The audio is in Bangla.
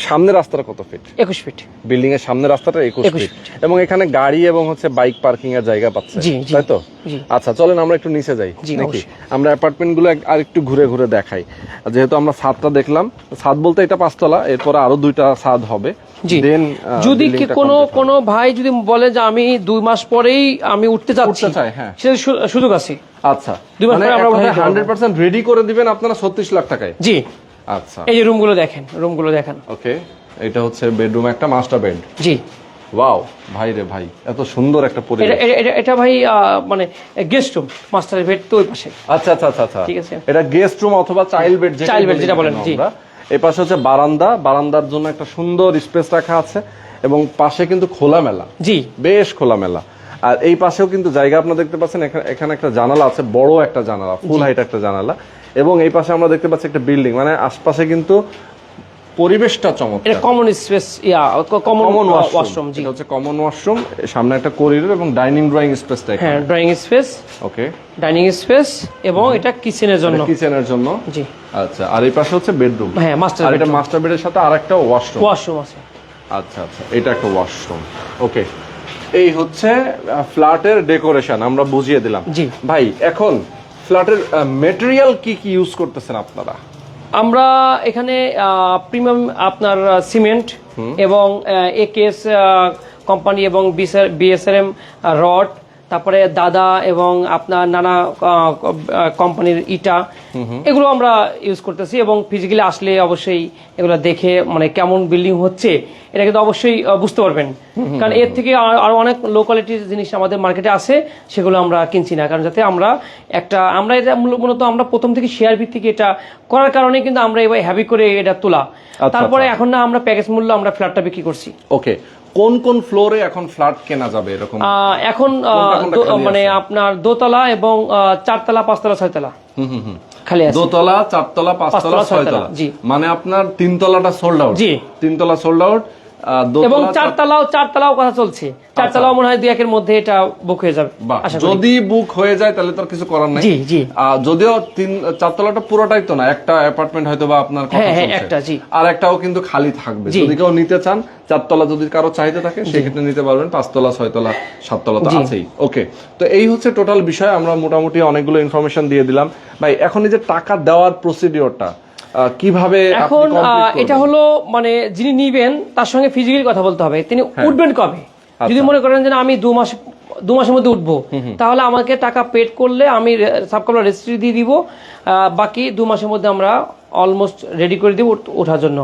সামনের রাস্তাটা কত ফিট? 21 ফিট। বিল্ডিং এর সামনের রাস্তাটা 21 ফিট এবং এখানে গাড়ি এবং হচ্ছে বাইক পার্কিং এর জায়গা পাচ্ছে, তাই তো? আচ্ছা, চলেন আমরা একটু নিচে যাই নাকি? আমরা অ্যাপার্টমেন্ট গুলো আর একটু ঘুরে ঘুরে দেখাই। যেহেতু আমরা ছাদটা দেখলাম, ছাদ বলতে এটা 5 তলা, এরপর আরো 2টা ছাদ হবে। যদি কোনো ভাই যদি বলে যে আমি 2 মাস পরেই আমি উঠতে চাচ্ছি, সেটা সুযোগ আছে। আচ্ছা, 2 মাস পরে আমরা 100% রেডি করে দিবেন আপনারা 36 লাখ টাকায়? জি। আচ্ছা, এই যে রুমগুলো দেখেন। ওকে, এটা হচ্ছে বেডরুম, একটা মাস্টার বেড। জি। ওয়াও ভাই রে ভাই, এত সুন্দর একটা পরিবেশ। এটা ভাই মানে গেস্ট রুম, মাস্টার বেড তো ওই পাশে। আচ্ছা, ঠিক আছে, এটা গেস্ট রুম অথবা চাইল্ড বেড যেটা বলেন। জি। এই পাশে হচ্ছে বারান্দার জন্য একটা সুন্দর স্পেস রাখা আছে এবং পাশে কিন্তু খোলামেলা। জি, বেশ খোলামেলা। আর এই পাশেও কিন্তু জায়গা আপনারা দেখতে পাচ্ছেন, এখানে একটা জানালা আছে, বড় একটা জানালা, ফুল হাইট একটা জানালা। এবং এই পাশে আমরা দেখতে পাচ্ছি একটা বিল্ডিং, মানে আশপাশে কিন্তু পরিবেশটা চমৎকার। এটা কমন স্পেস, কমন ওয়াশরুম। জি, এটা হচ্ছে কমন ওয়াশরুম, সামনে একটা করিডোর এবং ডাইনিং ড্রয়িং স্পেসটা। হ্যাঁ, ড্রয়িং স্পেস, ওকে, ডাইনিং স্পেস এবং এটা কিচেনের জন্য। জি। আচ্ছা, আর এই পাশে হচ্ছে বেডরুম। হ্যাঁ, মাস্টার বেড। আর এটা মাস্টার বেডের সাথে আরেকটা ওয়াশরুম আছে। আচ্ছা, এটা একটা ওয়াশরুম। ওকে, এই হচ্ছে ফ্ল্যাটের ডেকোরেশন আমরা বুঝিয়ে দিলাম। জি ভাই, এখন ফ্ল্যাটের ম্যাটেরিয়াল কি ইউজ করতেছেন আপনারা? আমরা এখানে প্রিমিয়াম আপনার সিমেন্ট এবং একেএস কোম্পানি এবং বিএসআরএম রড, তারপরে দাদা এবং আপনার নানা কোম্পানির ইটা, এগুলো আমরা ইউজ করতেছি। এবং ফিজিক্যালি আসলে অবশ্যই এগুলো দেখে মানে কেমন বিল্ডিং হচ্ছে এটা কিন্তু অবশ্যই বুঝতে পারবেন, কারণ এর থেকে আরো অনেক লো কোয়ালিটির জিনিস আমাদের মার্কেটে আছে, সেগুলো আমরা কিনছি না। কারণ যাতে আমরা এটা মূলত আমরা প্রথম থেকে শেয়ার ভিত্তিক এটা করার কারণে কিন্তু আমরা এবার হ্যাভি করে এটা তোলা। তারপরে এখন না আমরা প্যাকেজ মূল্য আমরা ফ্ল্যাটটা বিক্রি করছি। ওকে, কোন ফ্লোরে এখন ফ্ল্যাট কেনা যাবে এরকম? এখন মানে আপনার দোতলা এবং 4 তলা, 5 তলা, 6 তলা খালি আছে। দোতলা, 4 তলা, 5 তলা, 6 তলা। জি, মানে আপনার 3 তলাটা সোল্ড আউট। জি, 3 তলা সোল্ড আউট এবং 4 তলাও কথা চলছে। 4 তলাও মনে হয় 2-1 এর মধ্যে এটা বুক হয়ে যাবে। যদি বুক হয়ে যায় তাহলে তো আর কিছু করার নাই। জি জি। যদিও 4 তলাটা পুরোটাই তো না, একটা অ্যাপার্টমেন্ট হয়তো বা আপনার কথা চলছে, একটা। জি, আর একটাও কিন্তু খালি থাকবে। যদি কেউ নিতে চান 4 তলা, যদি কারো চাহিদা থাকে সেক্ষেত্রে নিতে পারবেন। 5 তলা, 6 তলা, 7 তলা তো আছেই। ওকে, তো এই হচ্ছে টোটাল বিষয়। আমরা মোটামুটি অনেকগুলো ইনফরমেশন দিয়ে দিলাম। ভাই, এখন এই যে টাকা দেওয়ার প্রসিডিওরটা কিভাবে? এখন এটা হলো মানে যিনি নিবেন তার সঙ্গে ফিজিক্যালি কথা বলতে হবে, তিনি উঠবেন কবে। যদি মনে করেন যে আমি 2 মাসের মধ্যে উঠবো, তাহলে আমাকে টাকা পেড করলে আমি সাবকন্ট্রাক্টর রেজিস্ট্রি দিয়ে দিব, বাকি 2 মাসের মধ্যে আমরা অলমোস্ট রেডি করে দিব ওঠার জন্য।